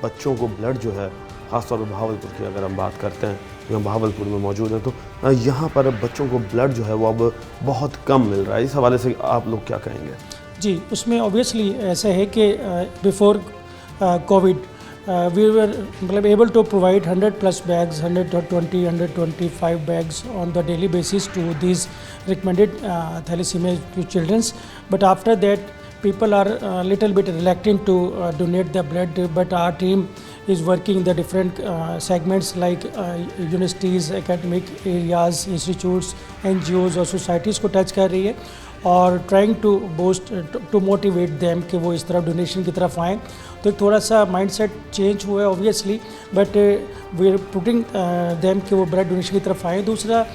बच्चों को ब्लड जो है ख़ासतौर पर बहावलपुर की अगर हम बात करते हैं, यहाँ बहावलपुर में मौजूद हैं, तो यहाँ पर बच्चों को ब्लड जो है वो अब बहुत कम मिल रहा है। इस हवाले से आप लोग क्या कहेंगे?
जी उसमें ऑब्वियसली ऐसा है कि बिफोर कोविड वी वर मतलब able to provide 100+ bags, 120, 125 bags on the daily basis to these recommended thalassemia to childrens. But after that people are little bit reluctant to donate the blood, but our team is working in the different segments like universities, academic areas, institutes, NGOs और societies को touch कर रही है और trying to boost to motivate them कि वो इस तरफ डोनेशन की तरफ आएँ। तो एक थोड़ा सा माइंडसेट चेंज हुआ है obviously, but we are putting them कि वो ब्लड डोनेशन की तरफ आएँ। दूसरा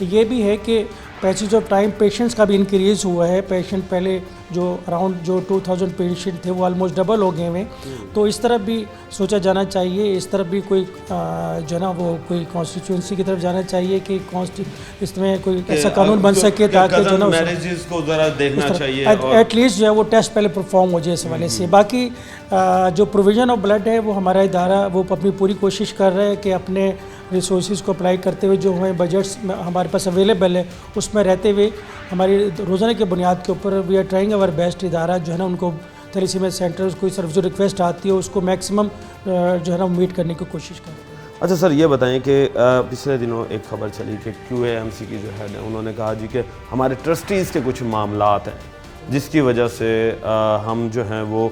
ये भी है कि पैसेज ऑफ टाइम पेशेंट्स का भी इंक्रीज़ हुआ है। पेशेंट पहले जो अराउंड जो 2000 पेशेंट थे वो ऑलमोस्ट डबल हो गए हैं। तो इस तरफ भी सोचा जाना चाहिए, इस तरफ भी कोई जो है ना वो कोई कॉन्स्टिट्यूंसी की तरफ जाना चाहिए कि इसमें कोई ऐसा कानून बन सके ताकि जो ना
मैरिजेस को ज़रा देखना चाहिए,
एटलीस्ट जो है वो टेस्ट पहले परफॉर्म हो जाए इस वाले से। बाकी जो प्रोविज़न ऑफ ब्लड है वो हमारा इदारा वो अपनी पूरी कोशिश कर रहा है कि अपने रिसोर्सेज को अप्लाई करते हुए जो हमें बजट्स हमारे पास अवेलेबल है उसमें रहते हुए हमारी रोज़ाना की बुनियाद के ऊपर we are trying our best. इदारा जो है ना उनको थैलेसीमिया सेंटर्स कोई सर्विस जो रिक्वेस्ट आती है उसको मैक्सिमम जो है ना मीट करने की कोशिश करते हैं।
अच्छा सर, ये बताएं कि पिछले दिनों एक खबर चली कि QAMC की जो हेड है उन्होंने कहा जी कि हमारे ट्रस्टीज़ के कुछ मामलात हैं जिसकी वजह से हम जो हैं वो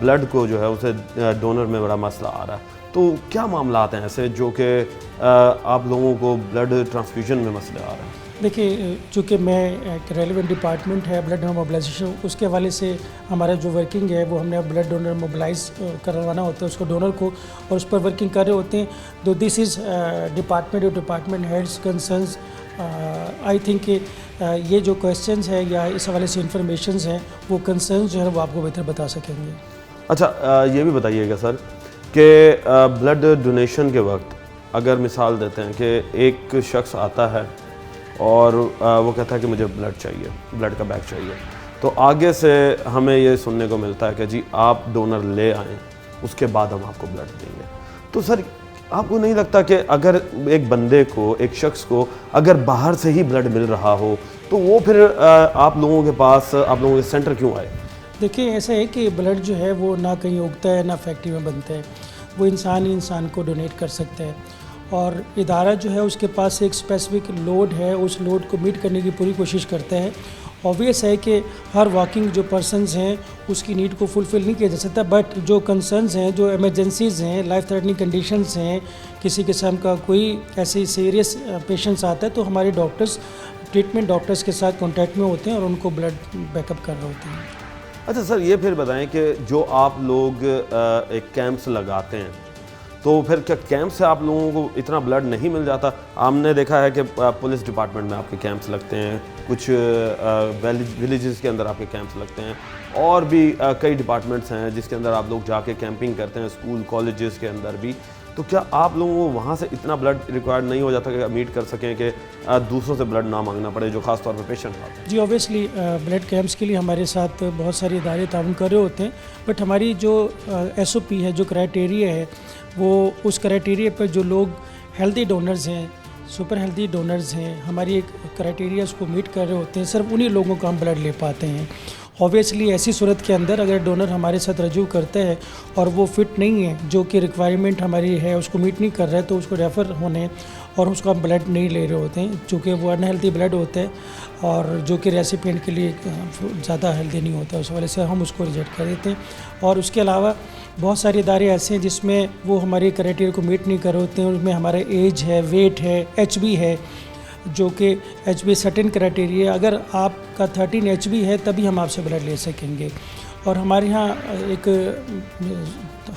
ब्लड को जो है उसे डोनर में बड़ा मसला आ रहा है। तो क्या मामलात हैं ऐसे जो कि आप लोगों को ब्लड ट्रांसफ्यूजन में मसले आ रहे हैं?
देखिए चूँकि मैं एक रेलिवेंट डिपार्टमेंट है ब्लड डोनर मोबिलाइजेशन, उसके हवाले से हमारा जो वर्किंग है वो हमने ब्लड डोनर मोबिलाइज करवाना होता है उसको डोनर को, और उस पर वर्किंग कर रहे होते हैं। तो this is department heads concerns. I think ये जो क्वेश्चंस है या इस हवाले से इंफॉर्मेशंस हैं वो कंसर्न्स जो है वो आपको बेहतर बता सकेंगे।
अच्छा ये भी बताइएगा सर कि ब्लड डोनेशन के वक्त अगर मिसाल देते हैं कि एक शख्स आता है और वो कहता है कि मुझे ब्लड चाहिए, ब्लड का बैग चाहिए, तो आगे से हमें ये सुनने को मिलता है कि जी आप डोनर ले आएँ उसके बाद हम आपको ब्लड देंगे। तो सर आपको नहीं लगता कि अगर एक बंदे को, एक शख्स को अगर बाहर से ही ब्लड मिल रहा हो तो वो फिर आप लोगों के पास, आप लोगों के सेंटर क्यों आए?
देखिए ऐसा है कि ब्लड जो है वो ना कहीं उगता है ना फैक्ट्री में बनता है, वो इंसान ही इंसान को डोनेट कर सकता है। और इदारा जो है उसके पास एक स्पेसिफिक लोड है, उस लोड को मीट करने की पूरी कोशिश करता है। ऑब्वियस है कि हर वर्किंग जो पर्सनस हैं उसकी नीड को फुलफ़िल नहीं किया जा सकता, बट जो कंसर्न्स हैं, जो इमरजेंसीज़ हैं, लाइफ थ्रेटनिंग कंडीशंस हैं, किसी किस्म का कोई ऐसी सीरियस पेशेंट्स आता है तो हमारे डॉक्टर्स ट्रीटमेंट डॉक्टर्स के साथ कांटेक्ट में होते हैं और उनको ब्लड बैकअप कर रहे होते हैं।
अच्छा सर, ये फिर बताएं कि जो आप लोग एक कैंप्स लगाते हैं तो फिर क्या कैंप से आप लोगों को इतना ब्लड नहीं मिल जाता? हमने देखा है कि पुलिस डिपार्टमेंट में आपके कैंप्स लगते हैं, कुछ विलेजेस के अंदर आपके कैंप्स लगते हैं, और भी कई डिपार्टमेंट्स हैं जिसके अंदर आप लोग जाके कैंपिंग करते हैं, स्कूल कॉलेजेस के अंदर भी। तो क्या आप लोगों को वहाँ से इतना ब्लड रिक्वायर्ड नहीं हो जाता कि मीट कर सकें कि दूसरों से ब्लड ना मांगना पड़े, जो खास तौर पे पेशेंट आते हैं?
जी ऑब्वियसली ब्लड कैंप्स के लिए हमारे साथ बहुत सारे इदारे ताउन कर रहे होते हैं, बट हमारी जो SOP है, जो क्राइटेरिया है, वो उस क्राइटेरिया पर जो लोग हेल्दी डोनर्स हैं, सुपर हेल्दी डोनर्स हैं, हमारी एक क्राइटेरिया उसको मीट कर रहे होते हैं, सिर्फ उन्हीं लोगों को हम ब्लड ले पाते हैं। ऑब्वियसली ऐसी सूरत के अंदर अगर डोनर हमारे साथ रजू करता है और वो फिट नहीं है, जो कि रिक्वायरमेंट हमारी है उसको मीट नहीं कर रहा है, तो उसको रेफ़र होने और उसको हम ब्लड नहीं ले रहे होते हैं, चूँकि वो अनहेल्दी ब्लड होता है और जो कि रेसिपिएंट के लिए ज़्यादा हेल्दी नहीं होता, उस वजह से हम उसको रिजेक्ट कर देते हैं। और उसके अलावा बहुत सारे इदारे ऐसे हैं जिसमें वो हमारे क्राइटेरिया को मीट नहीं कर रहे होते हैं, उनमें हमारा एज है, वेट है, HB है, जो कि HB सर्टेन क्राइटेरिया, अगर आपका 13 HB है तभी हम आपसे ब्लड ले सकेंगे। और हमारे यहाँ एक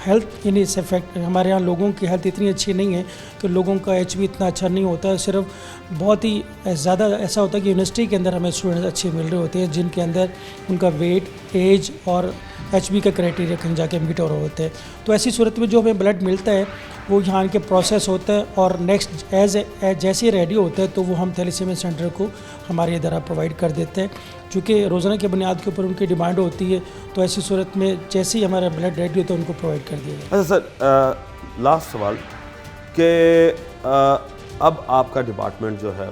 हेल्थ इन इस इफेक्ट, हमारे यहाँ लोगों की हेल्थ इतनी अच्छी नहीं है कि लोगों का HB इतना अच्छा नहीं होता है, सिर्फ बहुत ही ज़्यादा ऐसा होता है कि यूनिवर्सिटी के अंदर हमें स्टूडेंट्स अच्छे मिल रहे होते हैं जिनके अंदर उनका वेट, एज और HB का क्राइटेरिया कहीं जाके मीट हो रहे होते हैं। तो ऐसी सूरत में जो हमें ब्लड मिलता है वो यहाँ के प्रोसेस होता है और नेक्स्ट जैसे ही रेडी होता है तो वो हम थैलेसीमिया सेंटर को हमारे इदारा प्रोवाइड कर देते हैं, चूँकि रोज़ाना की बुनियाद के ऊपर उनकी डिमांड होती है, तो ऐसी सूरत में जैसे ही हमारा ब्लड रेडी होता है उनको प्रोवाइड कर दिया जाए।
अच्छा सर, लास्ट सवाल कि अब आपका डिपार्टमेंट जो है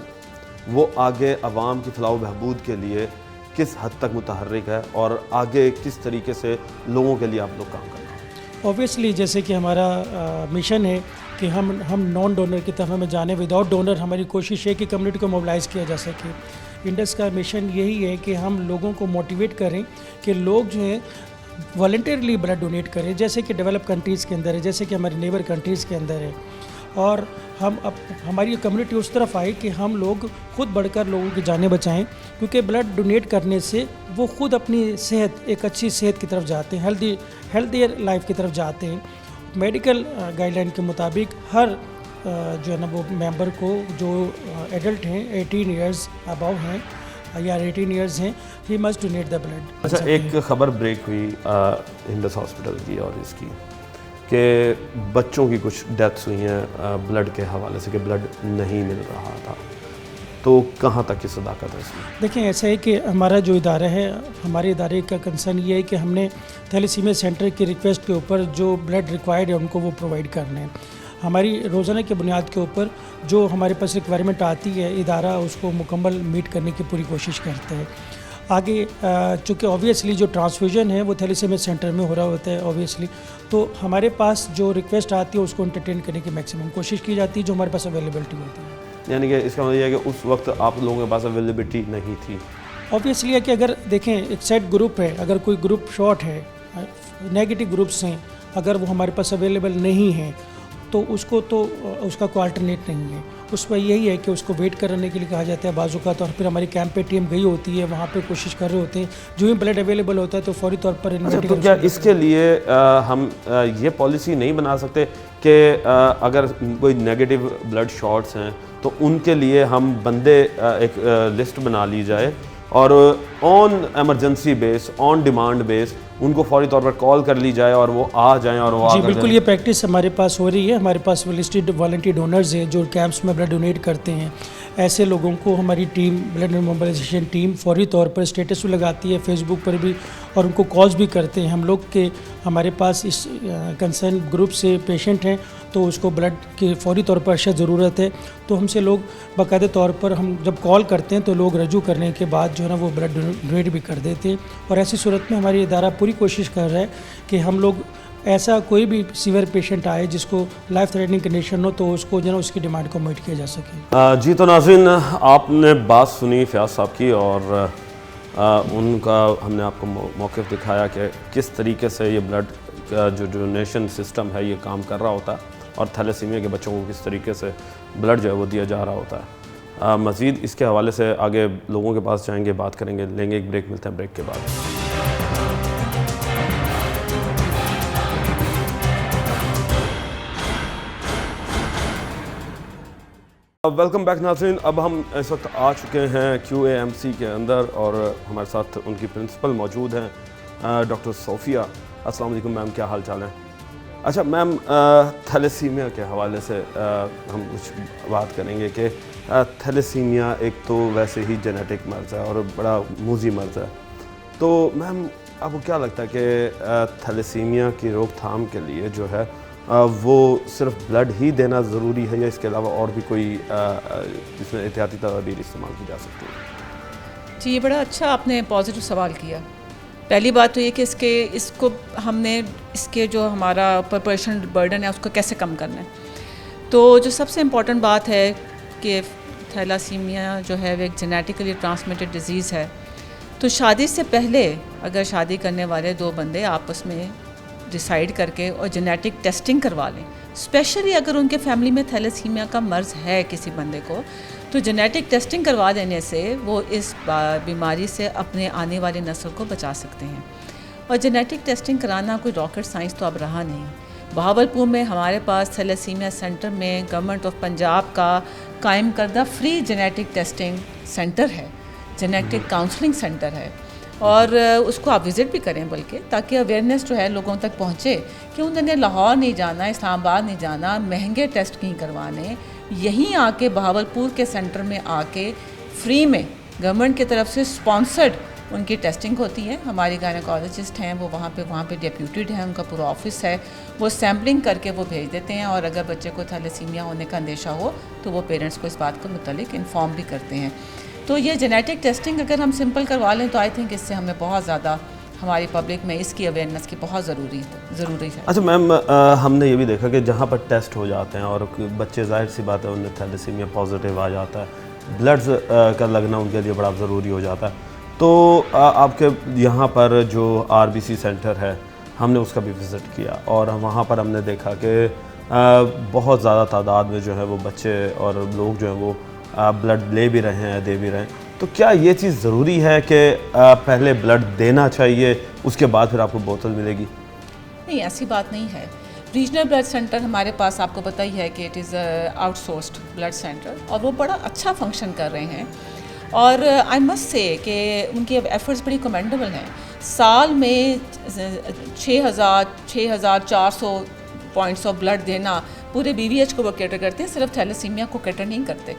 वो आगे अवाम की फलाह बहबूद के लिए किस हद तक मुतहर्रिक है और आगे किस तरीके से लोगों के लिए आप लोग काम कर रहे हैं?
ऑब्वियसली जैसे कि हमारा मिशन है कि हम नॉन डोनर की तरफ में जाने, विदाउट डोनर हमारी कोशिश है कि कम्युनिटी को मोबिलाइज़ किया जा सके। इंडस का मिशन यही है कि हम लोगों को मोटिवेट करें कि लोग जो है वॉलंटियरली ब्लड डोनेट करें, जैसे कि डेवलप कंट्रीज़ के अंदर है, जैसे कि हमारे नेबर कंट्रीज़ के अंदर है। और हम अब हमारी कम्युनिटी उस तरफ आए कि हम लोग खुद बढ़कर लोगों की जानें बचाएं, क्योंकि ब्लड डोनेट करने से वो खुद अपनी सेहत, एक अच्छी सेहत की तरफ जाते हैं, हेल्दियर लाइफ की तरफ जाते हैं। मेडिकल गाइडलाइन के मुताबिक हर जो है ना वो मेंबर को, जो एडल्ट हैं 18 ईयर्स अबव हैं या 18 ईयर्स हैं, he must donate the blood.
अच्छा, एक खबर ब्रेक हुई इंडस हॉस्पिटल की और इसकी कि बच्चों की कुछ डेथ्स हुई हैं ब्लड के हवाले से, कि ब्लड नहीं मिल रहा था, तो कहाँ तक की सदाकत है इसमें?
देखें, ऐसा है कि हमारा जो इदारा है, हमारे इदारे का कंसर्न ये है कि हमने थैलेसीमिया सेंटर की रिक्वेस्ट के ऊपर जो ब्लड रिक्वायर्ड है उनको वो प्रोवाइड करना है। हमारी रोज़ाना की बुनियाद के ऊपर जो हमारे पास रिक्वायरमेंट आती है, इदारा उसको मुकम्मल मीट करने की पूरी कोशिश करता है। आगे चूँकि ऑब्वियसली जो ट्रांसफ्यूजन है वो थैलेसीमिया सेंटर में हो रहा होता है ऑब्वियसली, तो हमारे पास जो रिक्वेस्ट आती है उसको एंटरटेन करने की मैक्सिमम कोशिश की जाती है जो हमारे पास अवेलेबिलिटी होती है।
यानी कि इसका मतलब ये है कि उस वक्त आप लोगों के पास अवेलेबिलिटी नहीं थी?
ऑब्वियसली है कि अगर देखें एक सेट ग्रुप है, अगर कोई ग्रुप शॉर्ट है, नेगेटिव ग्रुप्स हैं, अगर वो हमारे पास अवेलेबल नहीं है तो उसको तो उसका कोई अल्टरनेट नहीं है। उस पर यही है कि उसको वेट करने के लिए कहा जाता है बाजू का, तो फिर हमारी कैंप पे टीम गई होती है, वहाँ पे कोशिश कर रहे होते हैं, जो ही ब्लड अवेलेबल होता है तो फौरी तौर पर
अच्छा, तो क्या इसके लिए हम ये पॉलिसी नहीं बना सकते कि अगर कोई नेगेटिव ब्लड शॉट्स हैं तो उनके लिए हम बंदे एक लिस्ट बना ली जाए और on emergency base, on demand base उनको फौरी तौर पर कॉल कर ली जाए और वो आ जाएं और वो
जी बिल्कुल, ये प्रैक्टिस हमारे पास हो रही है। हमारे पास लिस्टेड वॉलंटियर डोनर्स हैं जो कैंप्स में ब्लड डोनेट करते हैं। ऐसे लोगों को हमारी टीम, ब्लड मोबिलाइजेशन टीम, फौरी तौर पर स्टेटस भी लगाती है फेसबुक पर भी और उनको कॉल्स भी करते हैं हम लोग के हमारे पास इस कंसर्न ग्रुप से पेशेंट हैं तो उसको ब्लड की फौरी तौर पर अशद ज़रूरत है, तो हमसे लोग बाकायदे तौर पर हम जब कॉल करते हैं तो लोग रजू करने के बाद जो है ना वो ब्लड डोनेट भी कर देते हैं। और ऐसी सूरत में हमारी इदारा पूरी कोशिश कर रहा है कि हम लोग ऐसा कोई भी सीवियर पेशेंट आए जिसको लाइफ थ्रेटनिंग कंडीशन हो तो उसको जो है उसकी डिमांड को मीट किया जा सके।
जी तो नाज़रीन, आपने बात सुनी फयाज साहब की और उनका हमने आपको मौक़िफ़ दिखाया कि किस तरीके से ये ब्लड का जो डोनेशन सिस्टम है ये काम कर रहा होता है और थैलेसीमिया के बच्चों को किस तरीके से ब्लड जो है वो दिया जा रहा होता है। मज़ीद इसके हवाले से आगे लोगों के पास जाएंगे, बात करेंगे, लेंगे एक ब्रेक, मिलते हैं ब्रेक के बाद। वेलकम बैक नाज़रीन। अब हम इस वक्त आ चुके हैं QAMC के अंदर और हमारे साथ उनकी प्रिंसिपल मौजूद हैं डॉक्टर सोफिया। अस्सलाम वालेकुम मैम, क्या हाल चाल है? अच्छा मैम, थैलेसीमिया के हवाले से हम कुछ बात करेंगे कि थैलेसीमिया एक तो वैसे ही जेनेटिक मर्ज़ है और बड़ा मूजी मर्ज़ है, तो मैम आपको क्या लगता है कि थैलेसीमिया की रोकथाम के लिए जो है वो सिर्फ ब्लड ही देना ज़रूरी है या इसके अलावा और भी कोई इसमें एहतियाती तदाबीर इस्तेमाल की जा सकती है?
जी, ये बड़ा अच्छा आपने पॉजिटिव सवाल किया। पहली बात तो ये कि इसको हमने इसके जो हमारा प्रिपरेशन बर्डन है उसको कैसे कम करना है। तो जो सबसे इम्पॉर्टेंट बात है कि थैलासीमिया जो है वो एक जेनेटिकली ट्रांसमिटेड डिज़ीज़ है, तो शादी से पहले अगर शादी करने वाले दो बंदे आपस में डिसाइड करके और जेनेटिक टेस्टिंग करवा लें, स्पेशली अगर उनके फैमिली में थैलेसीमिया का मर्ज़ है किसी बंदे को, तो जेनेटिक टेस्टिंग करवा देने से वो इस बीमारी से अपने आने वाली नस्ल को बचा सकते हैं। और जेनेटिक टेस्टिंग कराना कोई रॉकेट साइंस तो अब रहा नहीं। बहावलपुर में हमारे पास थैलेसीमिया सेंटर में गवर्नमेंट ऑफ पंजाब का कायम करदा फ्री जेनेटिक टेस्टिंग सेंटर है, जेनेटिक काउंसलिंग सेंटर है, और उसको आप विज़िट भी करें बल्कि, ताकि अवेयरनेस जो है लोगों तक पहुँचे कि उन्होंने लाहौर नहीं जाना, इस्लामाबाद नहीं जाना, महंगे टेस्ट नहीं करवाने, यहीं आके बहावलपुर के सेंटर में आके फ्री में गवर्नमेंट की तरफ से स्पॉन्सर्ड उनकी टेस्टिंग होती है। हमारी गायनेकोलॉजिस्ट हैं वो वहाँ पे डेप्यूटेड हैं, उनका पूरा ऑफिस है, वो सैम्पलिंग करके वो भेज देते हैं, और अगर बच्चे को थैलेसीमिया होने का अंदेशा हो तो वो पेरेंट्स को इस बात को मुतालिक इन्फॉर्म भी करते हैं। तो ये जेनेटिक टेस्टिंग अगर हम सिंपल करवा लें तो आई थिंक इससे हमें बहुत ज़्यादा हमारी पब्लिक में इसकी अवेयरनेस की बहुत ज़रूरी है।
अच्छा मैम, हमने ये भी देखा कि जहाँ पर टेस्ट हो जाते हैं और बच्चे जाहिर सी बात है उन्हें थैलेसीमिया पॉजिटिव आ जाता है, ब्लड का लगना उनके लिए बड़ा ज़रूरी हो जाता है, तो आपके यहाँ पर जो RBC सेंटर है हमने उसका भी विज़िट किया और वहाँ पर हमने देखा कि बहुत ज़्यादा तादाद में जो है वो बच्चे और लोग जो हैं वो ब्लड ले भी रहे हैं, दे भी रहे हैं। तो क्या ये चीज़ ज़रूरी है कि पहले ब्लड देना चाहिए उसके बाद फिर आपको बोतल मिलेगी?
नहीं, ऐसी बात नहीं है। रीजनल ब्लड सेंटर हमारे पास आपको पता ही है कि it is outsourced blood centre, और वो बड़ा अच्छा फंक्शन कर रहे हैं, और आई मस्ट से कि उनके एफर्ट्स बड़ी कमेंडेबल हैं। साल में 6,400 पॉइंट्स ऑफ ब्लड देना, पूरे BVH को वो कैटर करते हैं, सिर्फ थैलेसीमिया को कैटर नहीं करते।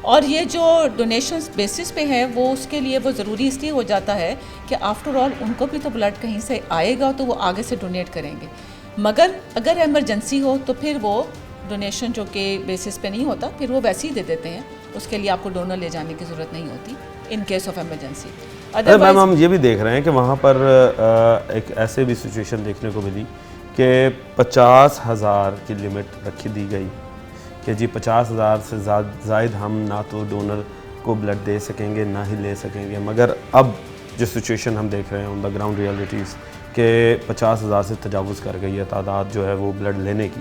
और ये जो डोनेशंस बेसिस पे है वो उसके लिए वो ज़रूरी इसलिए हो जाता है कि आफ्टर ऑल उनको भी तो ब्लड कहीं से आएगा तो वो आगे से डोनेट करेंगे, मगर अगर एमरजेंसी हो तो फिर वो डोनेशन जो कि बेसिस पे नहीं होता फिर वो वैसे ही दे देते हैं, उसके लिए आपको डोनर ले जाने की ज़रूरत नहीं होती इन केस ऑफ एमरजेंसी।
अरे मैम, हम ये भी देख रहे हैं कि वहाँ पर एक ऐसे भी सिचुएशन देखने को मिली कि 50,000 की लिमिट रखी दी गई कि जी 50,000 से ज़ायद हम ना तो डोनर को ब्लड दे सकेंगे ना ही ले सकेंगे, मगर अब जो सिचुएशन हम देख रहे हैं ऑन द ग्राउंड रियलिटीज़ के 50,000 से तजावुज़ कर गई है तादाद जो है वो ब्लड लेने की,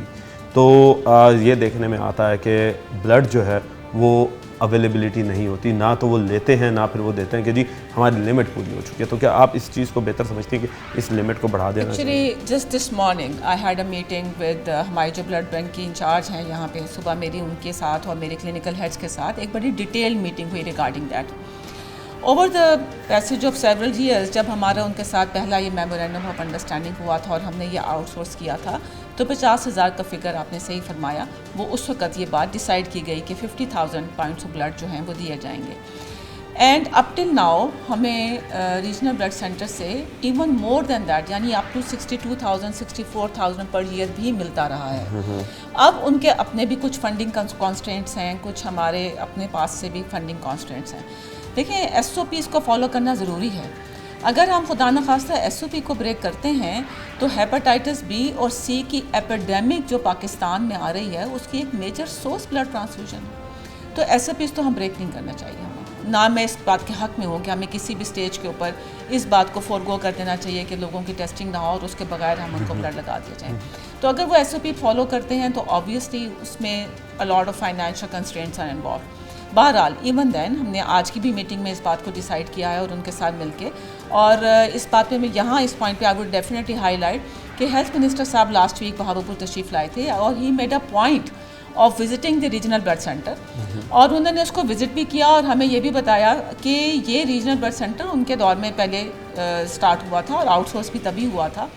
तो ये देखने में आता है कि ब्लड जो है वो अवेलेबिलिटी नहीं होती, ना तो वो लेते हैं ना फिर वो देते हैं कि जी हमारी लिमिट पूरी हो चुकी है। तो क्या आप इस चीज़ को बेहतर समझते हैं कि इस लिमिट को बढ़ा देना चाहिए?
Actually just this morning I had a meeting with हमारे जो ब्लड बैंक की इंचार्ज हैं यहाँ पे, सुबह मेरी उनके साथ और मेरे क्लिनिकल हेड्स के साथ एक बड़ी डिटेल मीटिंग हुई regarding that. Over the passage of several years जब हमारा उनके साथ पहला ये मेमोरेंडम ऑफ अंडरस्टैंडिंग हुआ था और हमने ये आउटसोर्स किया था, तो 50,000 का फिगर आपने सही फरमाया, वो उस वक्त ये बात डिसाइड की गई कि 50,000 पॉइंट्स ऑफ ब्लड जो हैं वो दिए जाएंगे। एंड अप टिल नाउ हमें रीजनल ब्लड सेंटर से इवन मोर देन दैट, यानी अप टू 62,000 64,000 पर ईयर भी मिलता रहा है। अब उनके अपने भी कुछ फंडिंग कॉन्स्ट्रेंट्स हैं, कुछ हमारे अपने पास से भी फंडिंग कॉन्स्ट्रेंट्स हैं। देखिए SOPs को फॉलो करना ज़रूरी है, अगर हम खुदा न खास्ता SOP को ब्रेक करते हैं तो हेपेटाइटिस B और C की एपिडेमिक जो पाकिस्तान में आ रही है उसकी एक मेजर सोर्स ब्लड ट्रांसफ्यूजन है। तो SOPs तो हम ब्रेक नहीं करना चाहिए हमें। ना मैं इस बात के हक़ में हूँ कि हमें किसी भी स्टेज के ऊपर इस बात को फोरगो कर देना चाहिए कि लोगों की टेस्टिंग ना हो और उसके बगैर हम उनको ब्लड लगा दिया जाए। तो अगर वो SOP फॉलो करते हैं तो ऑब्वियसली उसमें a lot of financial constraints are involve. बहरहाल इवन देन हमने आज की भी मीटिंग में इस बात को डिसाइड किया है और उनके साथ मिलके, और इस बात पे मैं यहाँ इस पॉइंट पे आई वुड डेफिनेटली हाईलाइट कि हेल्थ मिनिस्टर साहब लास्ट वीक बहावलपुर तशरीफ़ लाए थे और he made a point of visiting the regional blood centre, और उन्होंने उसको विज़िट भी किया और हमें ये भी बताया कि ये रीजनल ब्लड सेंटर उनके दौर में पहले स्टार्ट हुआ था और आउटसोर्स भी तभी हुआ था।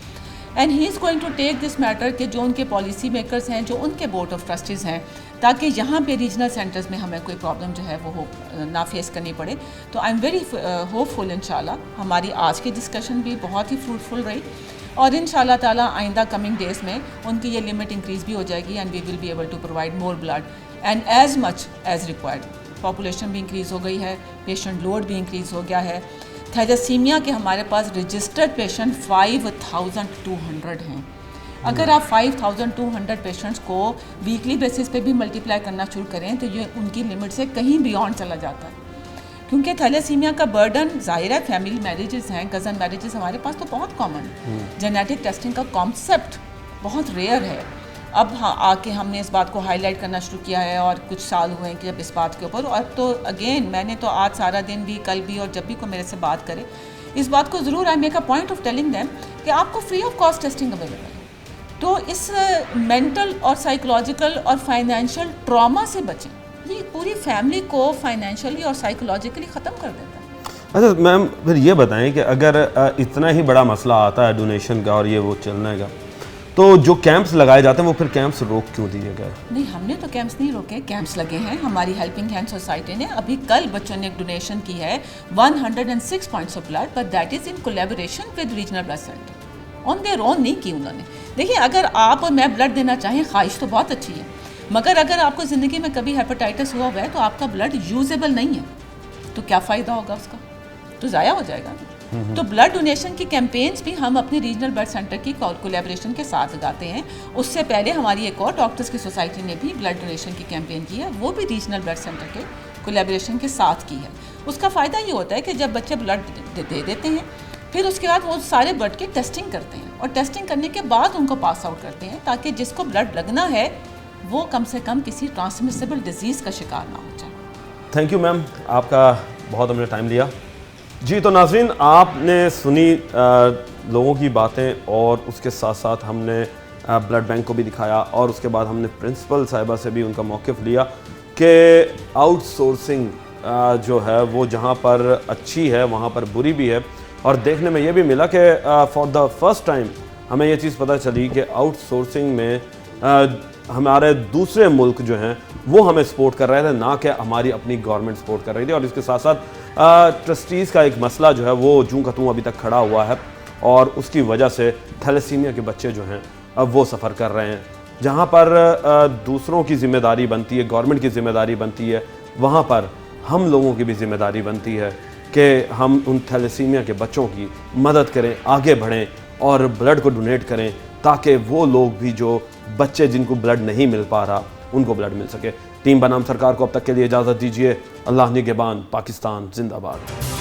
And he is going to take this matter कि जो उनके पॉलिसी मेकर्स हैं, जो उनके बोर्ड ऑफ ट्रस्टीज़ हैं, ताकि यहाँ पे रीजनल सेंटर्स में हमें कोई प्रॉब्लम जो है वो ना फेस करनी पड़े। तो आई एम वेरी होपफुल इंशाल्लाह हमारी आज की डिस्कशन भी बहुत ही फ्रूटफुल रही और इंशाल्लाह ताला आइंदा कमिंग डेज़ में उनकी ये लिमिट इंक्रीज़ भी हो जाएगी and we will be able to provide more blood and as much as required. Population भी इंक्रीज़ हो गई है, पेशेंट लोड भी इंक्रीज़ हो गया है। थैलेसीमिया के हमारे पास रजिस्टर्ड पेशेंट 5200 हैं। अगर आप 5200 पेशेंट्स को वीकली बेसिस पे भी मल्टीप्लाई करना शुरू करें तो ये उनकी लिमिट से कहीं बियॉन्ड चला जाता है, क्योंकि थैलेसीमिया का बर्डन ज़ाहिर है, फैमिली मैरिजेस हैं, कज़न मैरिजेस हमारे पास तो बहुत कॉमन है। जेनेटिक टेस्टिंग का कॉन्सेप्ट बहुत रेयर है। अब हाँ आके हमने इस बात को हाईलाइट करना शुरू किया है और कुछ साल हुए हैं कि जब इस बात के ऊपर, और अब तो अगेन मैंने तो आज सारा दिन भी, कल भी, और जब भी कोई मेरे से बात करे इस बात को ज़रूर I make a point of telling them कि आपको free of cost testing available है। तो इस मेंटल और साइकोलॉजिकल और फाइनेंशियल ट्रॉमा से बचें। ये पूरी फैमिली को फाइनेंशियली और साइकोलॉजिकली ख़त्म कर देता है।
अच्छा मैम, फिर ये बताएं कि अगर इतना ही बड़ा मसला आता है डोनेशन का और ये वो चलने का, तो जो कैंप्स लगाए जाते हैं वो फिर कैंप्स रोक क्यों दिए गए?
नहीं, हमने तो कैंप्स नहीं रोके, कैंप्स लगे हैं। हमारी हेल्पिंग हैंड सोसाइटी ने अभी कल बच्चों ने एक डोनेशन की है 106 points of blood, but that is in collaboration with regional blood centre. On their own नहीं की उन्होंने। देखिए, अगर आप और मैं ब्लड देना चाहें, ख्वाहिश तो बहुत अच्छी है, मगर अगर आपको ज़िंदगी में कभी हेपेटाइटिस हुआ है तो आपका ब्लड यूजेबल नहीं है, तो क्या फ़ायदा होगा उसका? तो ज़ाया हो जाएगा। तो ब्लड डोनेशन की कैंपेन्स भी हम अपने रीजनल ब्लड सेंटर की कोलैबोरेशन के साथ लगाते हैं। उससे पहले हमारी एक और डॉक्टर्स की सोसाइटी ने भी ब्लड डोनेशन की कैंपेन की है, वो भी रीजनल ब्लड सेंटर के कोलैबोरेशन के साथ की है। उसका फ़ायदा ये होता है कि जब बच्चे ब्लड दे देते हैं, फिर उसके बाद वो सारे ब्लड की टेस्टिंग करते हैं और टेस्टिंग करने के बाद उनको पास आउट करते हैं, ताकि जिसको ब्लड लगना है वो कम से कम किसी ट्रांसमिसेबल डिजीज़ का शिकार ना हो जाए।
थैंक यू मैम, आपका बहुत हमने टाइम लिया जी। तो नाज़रीन, आपने सुनी लोगों की बातें और उसके साथ साथ हमने ब्लड बैंक को भी दिखाया और उसके बाद हमने प्रिंसिपल साहिबा से भी उनका मौक़िफ़ लिया कि आउटसोर्सिंग जो है वो जहाँ पर अच्छी है वहाँ पर बुरी भी है। और देखने में ये भी मिला कि फॉर द फर्स्ट टाइम हमें ये चीज़ पता चली कि आउटसोर्सिंग में हमारे दूसरे मुल्क जो हैं वो हमें सपोर्ट कर रहे थे, ना कि हमारी अपनी गवर्नमेंट सपोर्ट कर रही थी। और इसके साथ साथ ट्रस्टीज़ का एक मसला जो है वो जूं का तूं अभी तक खड़ा हुआ है और उसकी वजह से थैलेसीमिया के बच्चे जो हैं अब वो सफ़र कर रहे हैं। जहाँ पर दूसरों की ज़िम्मेदारी बनती है, गवर्नमेंट की ज़िम्मेदारी बनती है, वहाँ पर हम लोगों की भी ज़िम्मेदारी बनती है कि हम उन थैलेसीमिया के बच्चों की मदद करें, आगे बढ़ें और ब्लड को डोनेट करें, ताकि वो लोग भी जो बच्चे जिनको ब्लड नहीं मिल पा रहा उनको ब्लड मिल सके। टीम बनाम सरकार को अब तक के लिए इजाज़त दीजिए। अल्लाह निगहबान, पाकिस्तान जिंदाबाद।